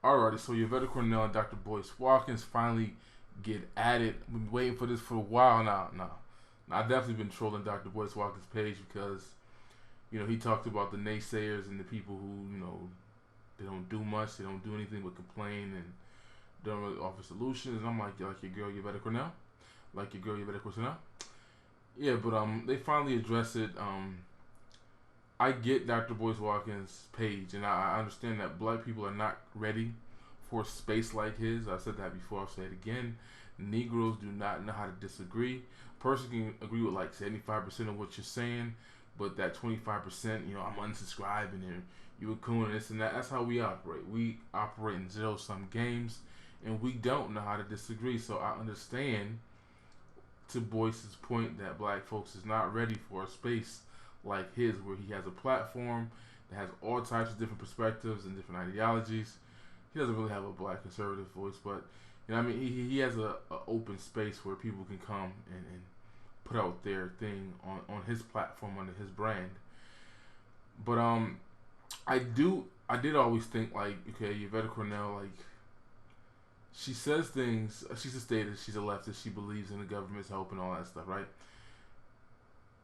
Alrighty, so Yvette Carnell and Dr. Boyce Watkins finally get at it. We've been waiting for this for a while now. I've definitely been trolling Dr. Boyce Watkins' page because he talked about the naysayers and the people who they don't do much, they don't do anything but complain and don't really offer solutions. And I'm like your girl Yvette Carnell, like your girl Yvette Carnell. Yeah, but they finally address it. I get Dr. Boyce Watkins' page, and I understand that black people are not ready for a space like his. I said that before, I'll say it again. Negroes do not know how to disagree. Person can agree with like 75% of what you're saying, but that 25%, I'm unsubscribing and you a coon and this and that. That's how we operate. We operate in zero-sum games, and we don't know how to disagree. So I understand, to Boyce's point, that black folks is not ready for a space like his, where he has a platform that has all types of different perspectives and different ideologies. He doesn't really have a black conservative voice, but he has a open space where people can come and put out their thing on his platform under his brand. But I did always think, like, okay, Yvette Carnell, like, she says things. She's a statist. She's a leftist. She believes in the government's help and all that stuff, right?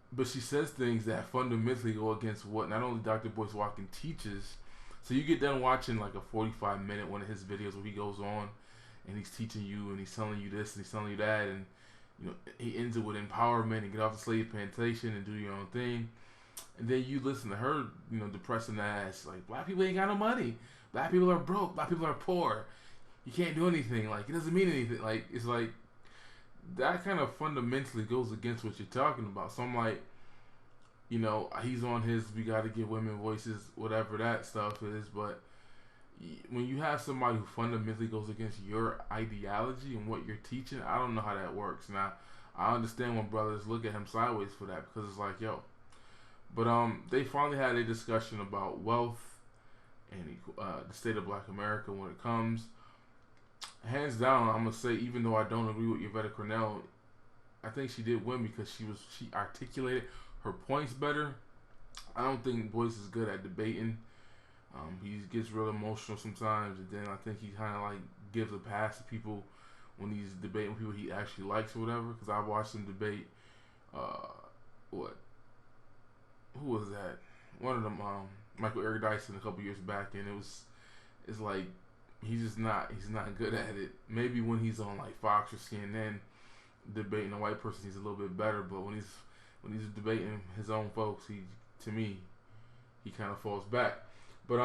But she says things that fundamentally go against what not only Dr. Boyce Watkins teaches. So you get done watching like a 45-minute one of his videos where he goes on and he's teaching you and he's telling you this and he's telling you that, and he ends it with empowerment and get off the slave plantation and do your own thing. And then you listen to her, depressing ass, like, black people ain't got no money, black people are broke, black people are poor, you can't do anything, like, it doesn't mean anything. Like, it's like that kind of fundamentally goes against what you're talking about. So I'm like, he's on his we got to give women voices, whatever that stuff is. But when you have somebody who fundamentally goes against your ideology and what you're teaching, I don't know how that works. Now, I understand when brothers look at him sideways for that, because it's like, yo. But they finally had a discussion about wealth and the state of Black America when it comes. Hands down, I'm gonna say, even though I don't agree with Yvette Carnell, I think she did win because she articulated her points better. I don't think Boyce is good at debating. He gets real emotional sometimes, and then I think he kind of like gives a pass to people when he's debating with people he actually likes or whatever. Because I watched him debate, who was that? One of them, Michael Eric Dyson, a couple years back, and it's like he's not good at it. Maybe when he's on like Fox or CNN debating a white person, he's a little bit better. But when he's debating his own folks, to me he kind of falls back. But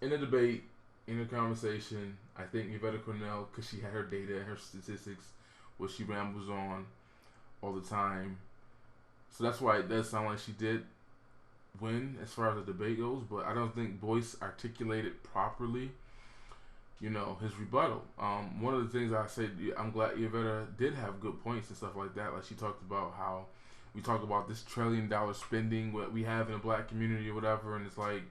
in the debate, in the conversation, I think Yvette Carnell, because she had her data and her statistics, what she rambles on all the time, so that's why it does sound like she did win as far as the debate goes. But I don't think Boyce articulated properly his rebuttal. One of the things I say, I'm glad Yvette did have good points and stuff like that. Like, she talked about how we talk about this $1 trillion spending what we have in the black community or whatever, and it's like,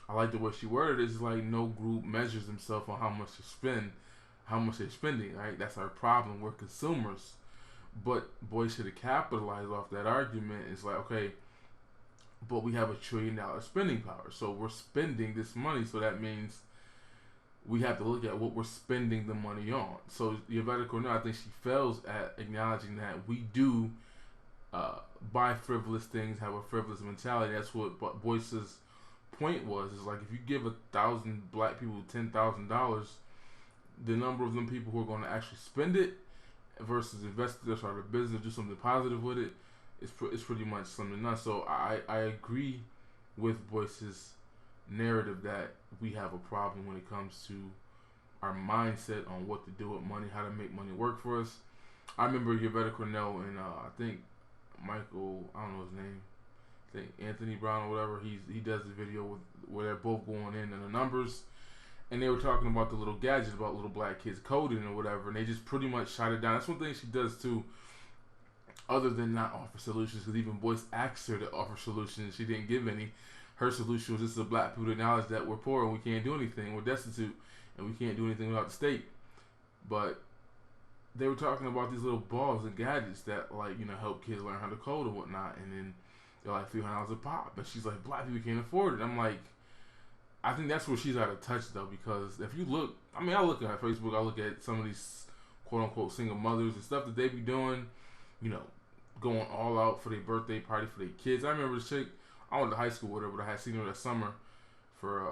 I like the way she worded it. It's like no group measures themselves on how much to spend, how much they're spending, right? That's our problem. We're consumers. But Boyce should have capitalized off that argument. It's like, okay, but we have $1 trillion spending power, so we're spending this money, so that means we have to look at what we're spending the money on. So Yvette Carnell, I think she fails at acknowledging that we do buy frivolous things, have a frivolous mentality. That's what Boyce's point was. Is like, if you give 1,000 black people $10,000, the number of them people who are going to actually spend it versus invest it or start a business, do something positive with it, it's pretty much slim to none. So I agree with Boyce's narrative that we have a problem when it comes to our mindset on what to do with money, how to make money work for us. I remember Yvette Carnell and I think Michael, I don't know his name, I think Anthony Brown or whatever, he does the video where they're both going in and the numbers, and they were talking about the little gadget about little black kids coding or whatever, and they just pretty much shot it down. That's one thing she does too, other than not offer solutions, because even Boyce asked her to offer solutions, she didn't give any. Her solution was just the black people to acknowledge that we're poor and we can't do anything, we're destitute, and we can't do anything without the state. But they were talking about these little balls and gadgets that, like, help kids learn how to code and whatnot, and then they're like $300 a pop. But she's like, black people can't afford it. I'm like, I think that's where she's out of touch though, because if you look, I mean, I look at Facebook, I look at some of these quote unquote single mothers and stuff that they be doing, you know, going all out for their birthday party for their kids. I remember this chick, I went to high school with her, but I had seen her that summer for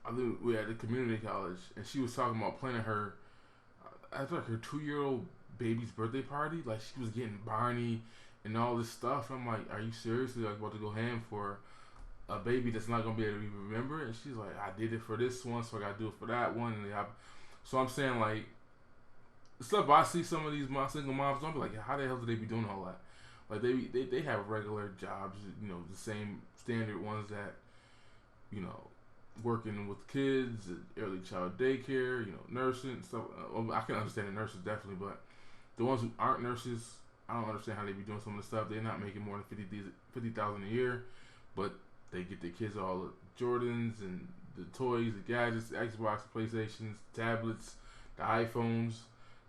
I think we had a community college, and she was talking about planning her after like her 2-year-old baby's birthday party. Like she was getting Barney and all this stuff. I'm like, are you seriously like about to go ham for a baby that's not gonna be able to remember? And she's like, I did it for this one, so I gotta do it for that one. And so I'm saying like the stuff I see some of these single moms, I'm like, how the hell do they be doing all that? Like they have regular jobs, you know, the same standard ones that, you know, working with kids, early child daycare, you know, nursing and stuff. I can understand the nurses definitely, but the ones who aren't nurses, I don't understand how they be doing some of the stuff. They're not making more than $50,000 a year, but they get their kids all the Jordans and the toys, the gadgets, the Xbox, the PlayStations, the tablets, the iPhones.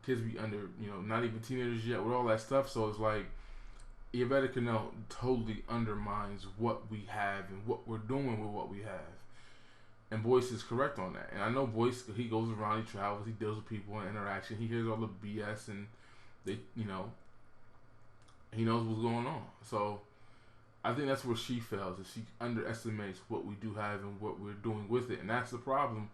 Kids be under, you know, not even teenagers yet with all that stuff. So it's like Yvette Carnell totally undermines what we have and what we're doing with what we have. And Boyce is correct on that. And I know Boyce, he goes around, he travels, he deals with people in interaction, he hears all the BS, and they, you know, he knows what's going on. So I think that's where she fails, is she underestimates what we do have and what we're doing with it. And that's the problem.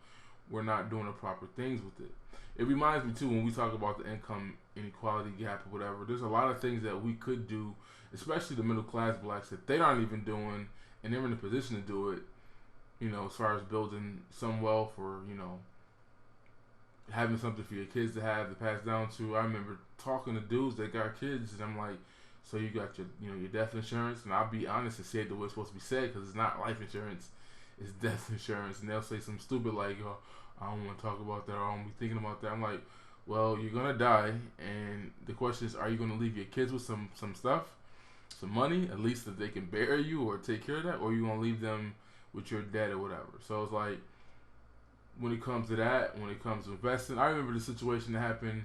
We're not doing the proper things with it. It reminds me too, when we talk about the income inequality gap or whatever, there's a lot of things that we could do, especially the middle class blacks, that they aren't even doing, and they're in a position to do it, you know, as far as building some wealth or, you know, having something for your kids to have to pass down to. I remember talking to dudes that got kids, and I'm like, so you got your, you know, your death insurance? And I'll be honest and say it the way it's supposed to be said, because it's not life insurance, it's death insurance. And they'll say something stupid like, oh, I don't want to talk about that, or I don't be thinking about that. I'm like, well, you're going to die, and the question is, are you going to leave your kids with some stuff, some money, at least that they can bury you or take care of that, or are you going to leave them with your debt or whatever? So it's like, when it comes to that, when it comes to investing, I remember the situation that happened.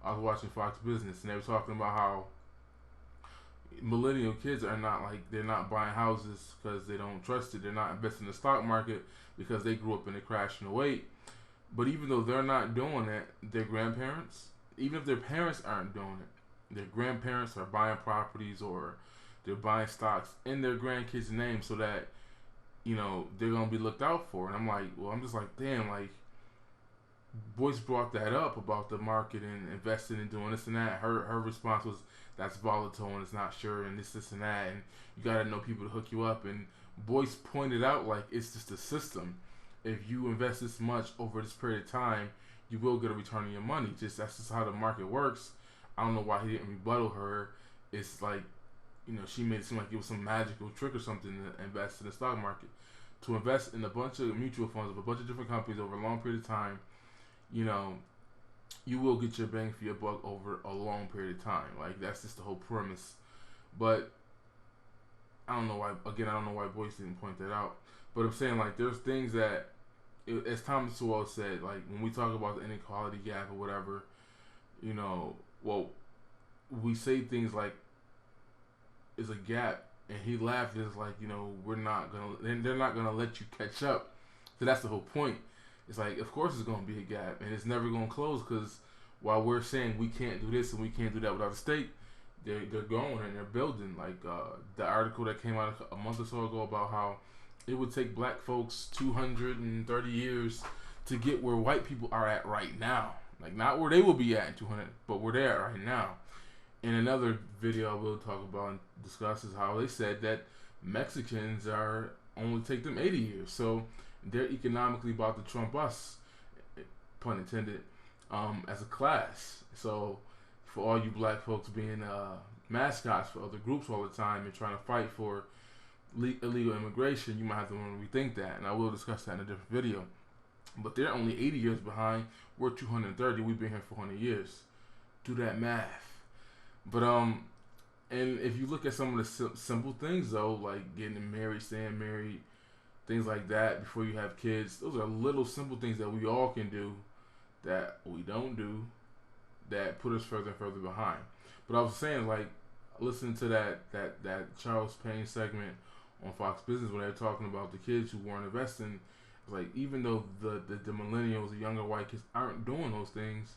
I was watching Fox Business, and they were talking about how millennial kids are not like, they're not buying houses because they don't trust it. They're not investing in the stock market because they grew up in the crash and the 08. But even though they're not doing it, their grandparents, even if their parents aren't doing it, their grandparents are buying properties or they're buying stocks in their grandkids' name so that, you know, they're going to be looked out for. And I'm like, well, I'm just like, damn, like, Boyce brought that up about the market and investing and doing this and that. Her response was, that's volatile and it's not sure and this and that, and you got to know people to hook you up. And Boyce pointed out, like, it's just a system. If you invest this much over this period of time, you will get a return on your money. That's just how the market works. I don't know why he didn't rebuttal her. It's like, you know, she made it seem like it was some magical trick or something to invest in the stock market. To invest in a bunch of mutual funds of a bunch of different companies over a long period of time, you know, you will get your bang for your buck over a long period of time. Like, that's just the whole premise. But I don't know why, again, I don't know why Boyce didn't point that out. But I'm saying, like, there's things that, as Thomas Sowell said, like, when we talk about the inequality gap or whatever, you know, well, we say things like, is a gap, and he laughed. It's like, you know, they're not gonna let you catch up. So that's the whole point. It's like, of course, it's gonna be a gap, and it's never gonna close, because while we're saying we can't do this and we can't do that without the state, they're going and they're building. Like the article that came out a month or so ago about how it would take black folks 230 years to get where white people are at right now. Like, not where they will be at in 200, but where they're at right now. In another video I will talk about and discuss is how they said that Mexicans are only take them 80 years. So they're economically about to trump us, pun intended, as a class. So for all you black folks being mascots for other groups all the time and trying to fight for illegal immigration, you might have to want to rethink that. And I will discuss that in a different video. But they're only 80 years behind. We're 230. We've been here for 100 years. Do that math. But and if you look at some of the simple things though, like getting married, staying married, things like that before you have kids, those are little simple things that we all can do that we don't do, that put us further and further behind. But I was saying, like, listen to that Charles Payne segment on Fox Business when they were talking about the kids who weren't investing. Like, even though the millennials, the younger white kids aren't doing those things,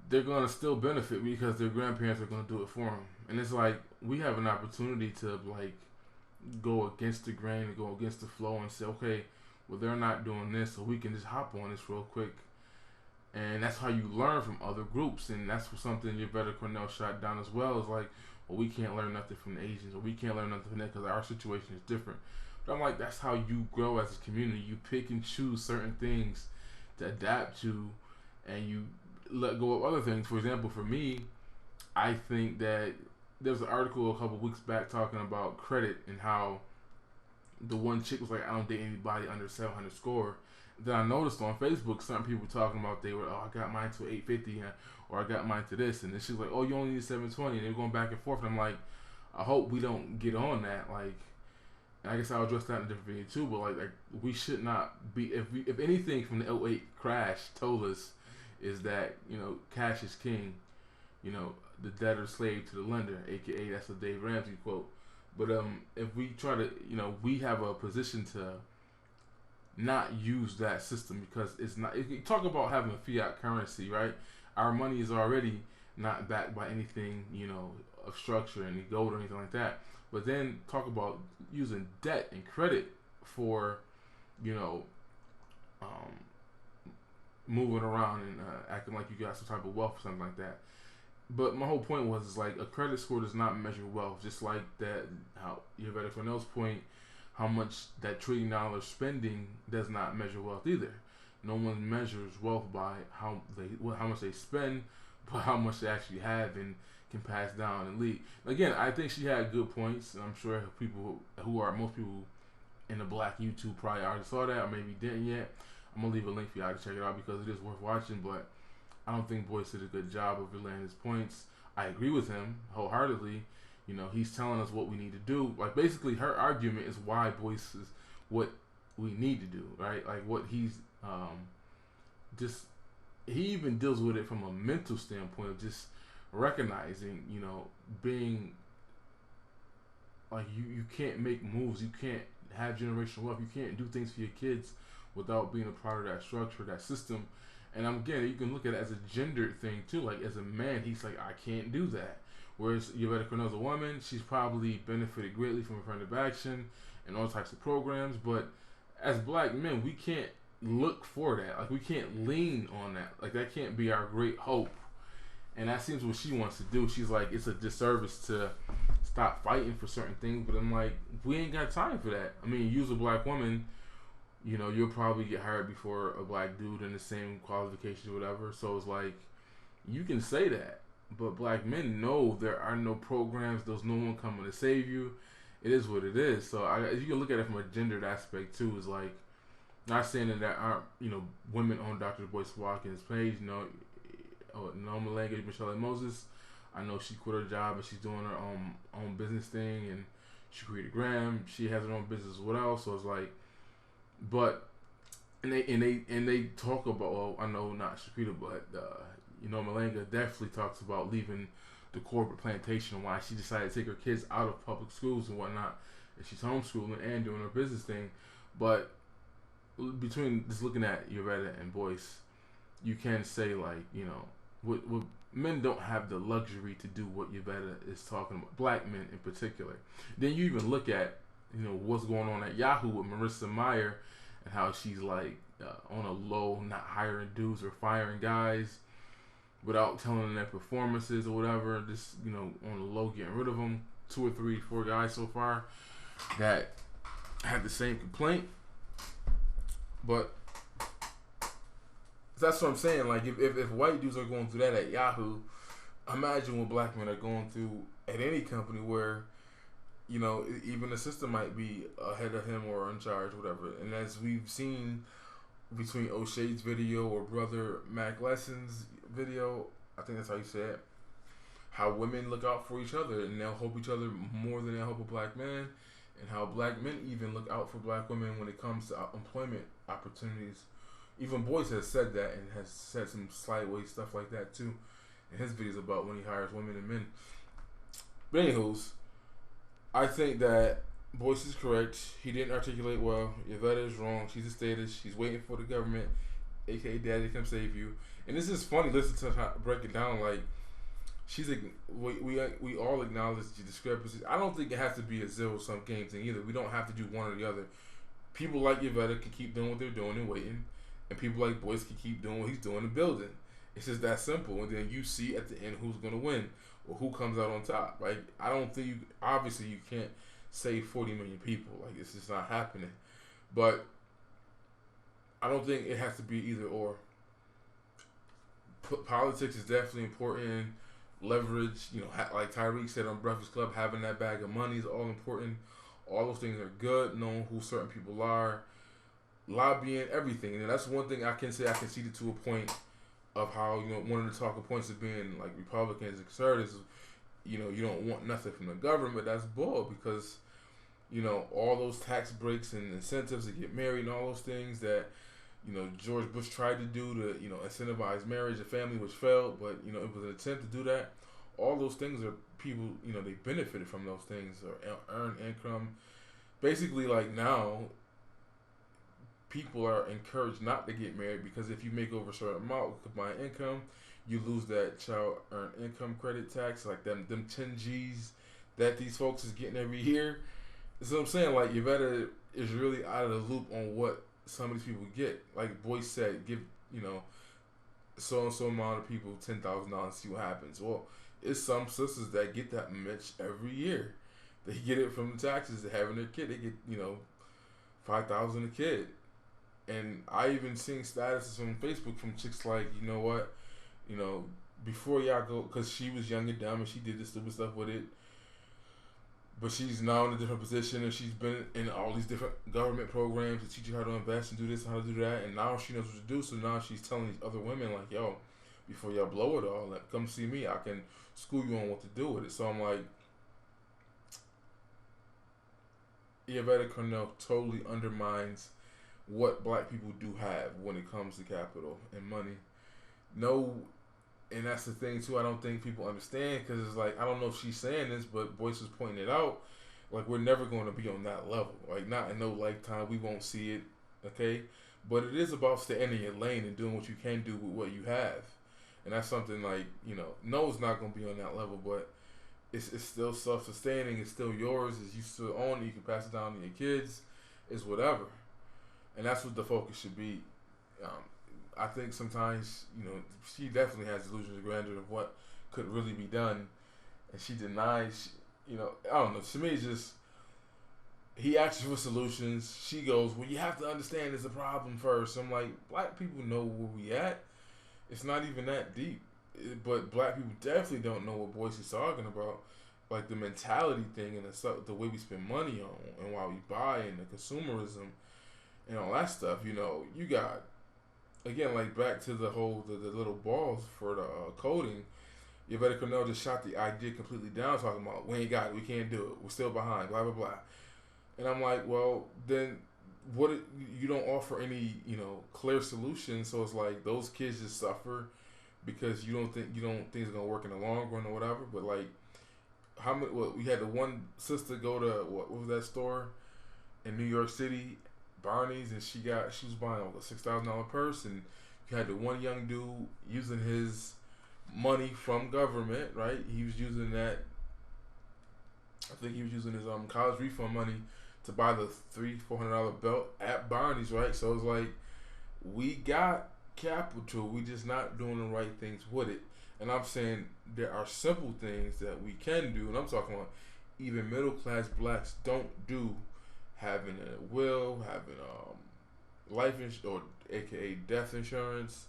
they're gonna still benefit because their grandparents are gonna do it for them. And it's like we have an opportunity to like go against the grain and go against the flow and say, okay, well they're not doing this, so we can just hop on this real quick. And that's how you learn from other groups, and that's something Yvette Carnell shot down as well. Is like, well, we can't learn nothing from the Asians, or we can't learn nothing from that because our situation is different. But I'm like, that's how you grow as a community. You pick and choose certain things to adapt to, and you let go of other things. For example, for me, I think that there was an article a couple weeks back talking about credit and how the one chick was like, I don't date anybody under 700 score. Then I noticed on Facebook some people talking about they were, oh, I got mine to 850, or I got mine to this, and then she's like, oh, you only need 720, and they're going back and forth. And I'm like, I hope we don't get on that. Like, and I guess I'll address that in a different video too. But like we should not be. If anything from the '08 crash told us is that cash is king. The debtor slave to the lender, aka that's a Dave Ramsey quote. But if we try to, we have a position to not use that system because it's not. You talk about having a fiat currency, right? Our money is already not backed by anything, of structure, any gold or anything like that. But then talk about using debt and credit for, moving around and acting like you got some type of wealth or something like that. But my whole point was, is like a credit score does not measure wealth, just like that. How Yvette Carnell's point, how much that $1 trillion spending does not measure wealth either. No one measures wealth by how much they spend, but how much they actually have and can pass down and lead. Again, I think she had good points, and I'm sure most people in the Black YouTube probably already saw that, or maybe didn't yet. I'm gonna leave a link for y'all to check it out because it is worth watching. But I don't think Boyce did a good job of relaying his points. I agree with him wholeheartedly. He's telling us what we need to do. Like, basically, her argument is why Boyce is what we need to do, right? Like, what he's he even deals with it from a mental standpoint of just recognizing, being like you can't make moves, you can't have generational wealth, you can't do things for your kids without being a part of that structure, that system. And again, you can look at it as a gendered thing too. Like, as a man, he's like, I can't do that. Whereas Yvette Carnell's a woman, she's probably benefited greatly from affirmative action and all types of programs. But as Black men, we can't look for that. Like, we can't lean on that. Like, that can't be our great hope. And that seems what she wants to do. She's like, it's a disservice to stop fighting for certain things. But I'm like, we ain't got time for that. I mean, you're a Black woman, you'll probably get hired before a Black dude in the same qualifications or whatever. So it's like, you can say that. But Black men know there are no programs. There's no one coming to save you. It is what it is. So you can look at it from a gendered aspect too. Is like, not saying that there aren't women on Dr. Boyce Watkins' page. Norma Lange, Michelle A. Moses. I know she quit her job and she's doing her own business thing, and she created Graham. She has her own business as well. So it's like, but and they talk about. Well, I know not Shakira, but Malenga definitely talks about leaving the corporate plantation and why she decided to take her kids out of public schools and whatnot. And she's homeschooling and doing her business thing. But between just looking at Yvette and Boyce, you can say, like, what men don't have the luxury to do what Yvette is talking about. Black men in particular. Then you even look at what's going on at Yahoo with Marissa Mayer and how she's like on a low, not hiring dudes or firing guys without telling them their performances or whatever, just, on the low, getting rid of them. 2 or 3, 4 guys so far that had the same complaint. But that's what I'm saying. Like, if white dudes are going through that at Yahoo, imagine what Black men are going through at any company where, even the system might be ahead of him or in charge, whatever. And as we've seen between O'Shea's video or brother Mac Lesson's video, I think that's how you say it, how women look out for each other and they'll help each other more than they'll help a Black man, and how Black men even look out for Black women when it comes to employment opportunities. Even Boyce has said that and has said some sideways stuff like that too in his videos about when he hires women and men. But anywho's, I think that Boyce is correct. He didn't articulate well. Yvette is wrong. She's a statist. She's waiting for the government, aka Daddy, to come save you. And this is funny. Listen to her break it down. Like she's a we all acknowledge the discrepancies. I don't think it has to be a zero sum game thing either. We don't have to do one or the other. People like Yvette can keep doing what they're doing and waiting, and people like Boyce can keep doing what he's doing and building. It's just that simple. And then you see at the end who's gonna win or who comes out on top. Like I don't think obviously you can't save 40 million people. Like it's just not happening. But I don't think it has to be either or. Politics is definitely important. Leverage, like Tyreek said on Breakfast Club, having that bag of money is all important. All those things are good. Knowing who certain people are, lobbying, everything. And that's one thing I can say I conceded to a point of how one of the talking points of being like Republicans and conservatives. You don't want nothing from the government. That's bull because all those tax breaks and incentives to get married and all those things that George Bush tried to do to incentivize marriage and family, which failed, but it was an attempt to do that. All those things are people they benefited from those things or earned income. Basically, like now, people are encouraged not to get married because if you make over a certain amount of combined income, you lose that child earned income credit tax, like them 10 G's that these folks is getting every year. So I'm saying, like, Yvette is really out of the loop on what some of these people get. Like Boyce said, give so and so amount of people $10,000, see what happens. Well, it's some sisters that get that much every year. They get it from the taxes of having their kid. They get $5,000 a kid. And I even seen statuses on Facebook from chicks like, you know what, before y'all go, because she was young and dumb and she did this stupid stuff with it. But she's now in a different position and she's been in all these different government programs to teach you how to invest and do this and how to do that. And now she knows what to do. So now she's telling these other women like, yo, before y'all blow it all, like, come see me. I can school you on what to do with it. So I'm like, Yvette Carnell totally undermines what black people do have when it comes to capital and money. No, and that's the thing too. I don't think people understand because it's like I don't know if she's saying this, but Boyce was pointing it out. Like we're never going to be on that level. Like not in no lifetime. We won't see it. Okay, but it is about staying in your lane and doing what you can do with what you have, and that's something like no, it's not going to be on that level, but it's still self-sustaining. It's still yours. It's you still own it. You can pass it down to your kids. It's whatever. And that's what the focus should be. I think sometimes, she definitely has delusions of grandeur of what could really be done. And she denies, I don't know. To me, it's just, he asks for solutions. She goes, well, you have to understand there's a problem first. I'm like, black people know where we at. It's not even that deep. But black people definitely don't know what Boyce is talking about. Like the mentality thing and the way we spend money on and why we buy and the consumerism. And all that stuff, you got, again, like back to the whole, the little balls for the coding. Yvette Carnell just shot the idea completely down, talking about, we ain't got it, we can't do it, we're still behind, blah, blah, blah. And I'm like, well, then you don't offer any, clear solutions. So it's like those kids just suffer because you don't think it's going to work in the long run or whatever. But like, we had the one sister go to, what was that store in New York City, Barney's, and she was buying a $6,000 purse, and you had the one young dude using his money from government, right? He was using that. I think he was using his college refund money to buy the $300-400 belt at Barney's, right? So it's like we got capital, we just not doing the right things with it. And I'm saying there are simple things that we can do, and I'm talking about even middle class blacks don't do. Having a will, having life insurance, or aka death insurance,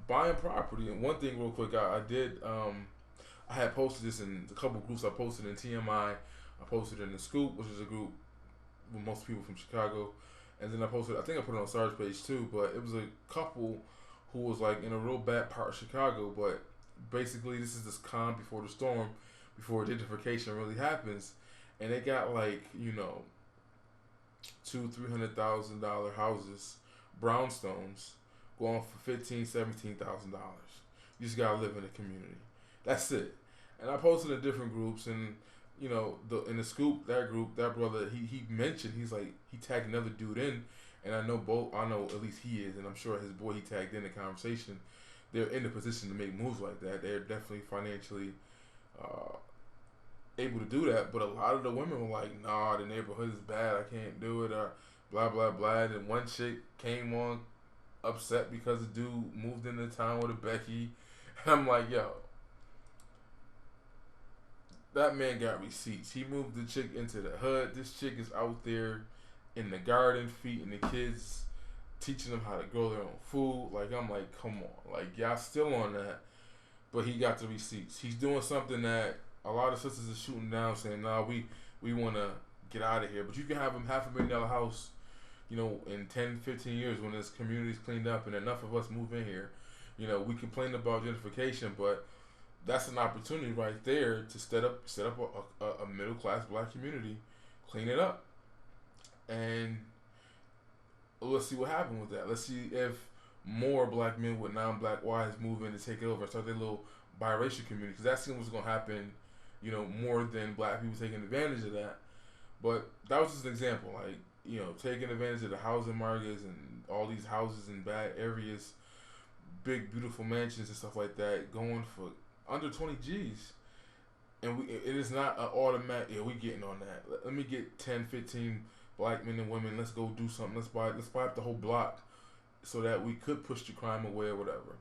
buying property. And one thing real quick, I did, I had posted this in a couple groups. I posted in TMI, I posted in The Scoop, which is a group with most people from Chicago. And then I put it on Sarge's page too, but it was a couple who was like in a real bad part of Chicago, but basically this is this calm before the storm, before gentrification really happens. And they got like, $200,000-300,000 houses, brownstones, going for $15,000-17,000. You just gotta live in the community. That's it. And I posted in different groups, and in the scoop, that group, that brother, he mentioned, he's like, he tagged another dude in, and I know at least he is, and I'm sure his boy he tagged in the conversation. They're in the position to make moves like that. They're definitely financially able to do that. But a lot of the women were like, nah, the neighborhood is bad, I can't do it, or blah blah blah. And one chick came on upset because the dude moved into town with a Becky. And I'm like, yo, that man got receipts. He moved the chick into the hood. This chick is out there in the garden feeding the kids, teaching them how to grow their own food. Like, I'm like, come on. Like, y'all still on that. But he got the receipts. He's doing something that a lot of sisters are shooting down, saying, nah, we want to get out of here. But you can have him $500,000 house, in 10, 15 years when this community's cleaned up and enough of us move in here. We complain about gentrification, but that's an opportunity right there to set up a middle class black community, clean it up, and let's see what happens with that. Let's see if more black men with non-black wives move in to take it over and start their little biracial community, because that seems what's going to happen, more than black people taking advantage of that. But that was just an example, like, taking advantage of the housing markets and all these houses in bad areas, big beautiful mansions and stuff like that, going for under 20 G's. And it is not an automatic, yeah, we getting on that. Let me get 10, 15 black men and women, let's go do something. Let's buy up the whole block so that we could push the crime away or whatever.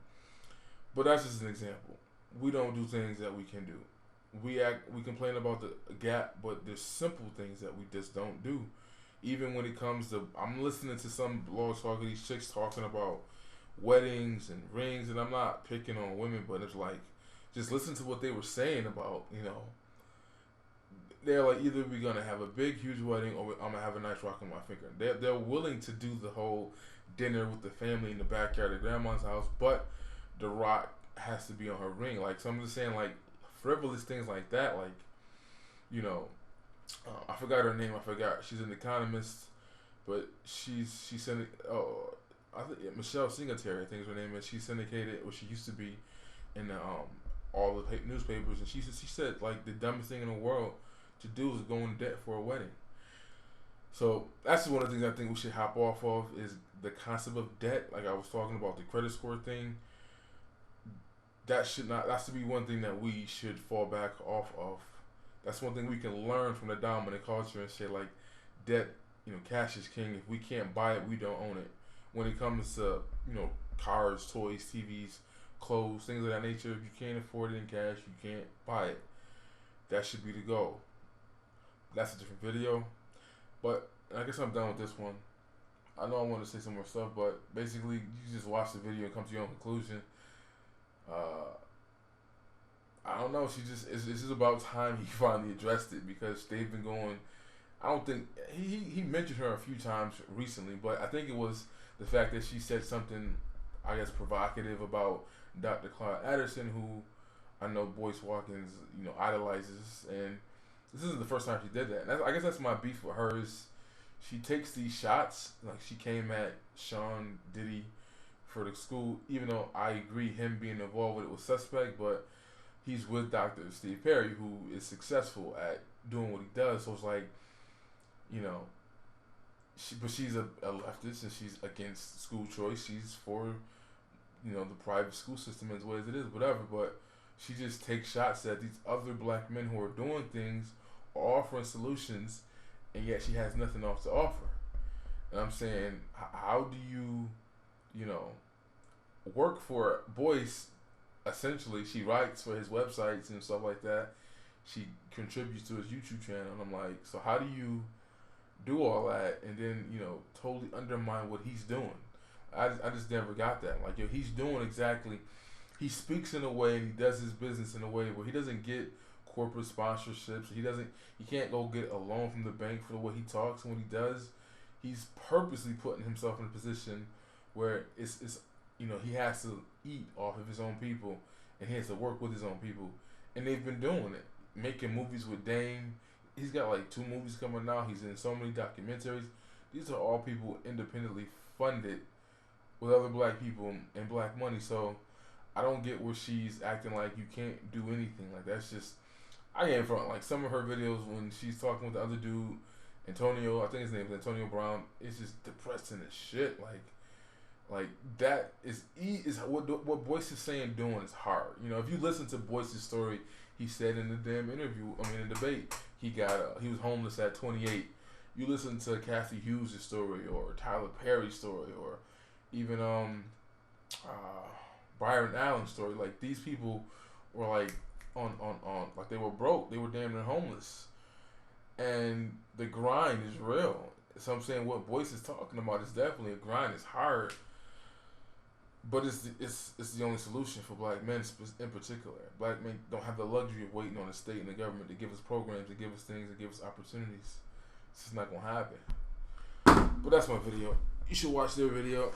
But that's just an example. We don't do things that we can do. We complain about the gap, but there's simple things that we just don't do. Even when it comes to, I'm listening to some blogs talking, these chicks talking about weddings and rings, and I'm not picking on women, but it's like, just listen to what they were saying about, they're like, either we're gonna have a big huge wedding or I'm gonna have a nice rock on my finger. They're willing to do the whole dinner with the family in the backyard of grandma's house, but the rock has to be on her ring. Like, so I'm just saying, like, frivolous things like that, like, I forgot her name. She's an economist, but she sent I think Michelle Singletary, I think is her name, and she syndicated, or she used to be, in all the newspapers, and she said, like, the dumbest thing in the world to do is go in debt for a wedding. So that's one of the things I think we should hop off of, is the concept of debt. Like I was talking about the credit score thing. That's to be one thing that we should fall back off of. That's one thing we can learn from the dominant culture and say, like, debt, cash is king. If we can't buy it, we don't own it. When it comes to, cars, toys, TVs, clothes, things of that nature, if you can't afford it in cash, you can't buy it. That should be the goal. That's a different video. But I guess I'm done with this one. I know I want to say some more stuff, but basically, you just watch the video and come to your own conclusion. I don't know. It's just about time he finally addressed it, because they've been going. I don't think he mentioned her a few times recently, but I think it was the fact that she said something, I guess, provocative about Dr. Claude Addison, who I know Boyce Watkins, idolizes, and this isn't the first time she did that. And I guess that's my beef with her, is she takes these shots. Like, she came at Sean Diddy for the school, even though I agree him being involved with it was suspect, but he's with Dr. Steve Perry, who is successful at doing what he does. So it's like, but she's a leftist, and she's against school choice. She's for, the private school system as well as it is, whatever. But she just takes shots at these other black men who are doing things or offering solutions, and yet she has nothing else to offer. And I'm saying, how do you, work for Boyce? Essentially, she writes for his websites and stuff like that. She contributes to his YouTube channel, and I'm like, so how do you do all that and then, totally undermine what he's doing? I just never got that. Like, he's doing exactly, he speaks in a way, and he does his business in a way where he doesn't get corporate sponsorships. He can't go get a loan from the bank for the way he talks and what he does. He's purposely putting himself in a position where it's he has to eat off of his own people, and he has to work with his own people. And they've been doing it, making movies with Dame. He's got like 2 movies coming out. He's in so many documentaries. These are all people independently funded with other black people and black money. So I don't get where she's acting like you can't do anything. Like, that's just I am from like some of her videos when she's talking with the other dude, Antonio. I think his name is Antonio Brown. It's just depressing as shit. Like that is what Boyce is saying. Doing is hard. You know, if you listen to Boyce's story, he said in the damn interview. I mean, in the debate, he was homeless at 28. You listen to Kathy Hughes' story or Tyler Perry's story or even Byron Allen's story. Like these people were like on like they were broke. They were damn near homeless, and the grind is real. So I'm saying what Boyce is talking about is definitely a grind. It's hard, but it's the only solution for black men in particular. Black men don't have the luxury of waiting on the state and the government to give us programs, to give us things, to give us opportunities. It's just not gonna happen. But that's my video. You should watch their video.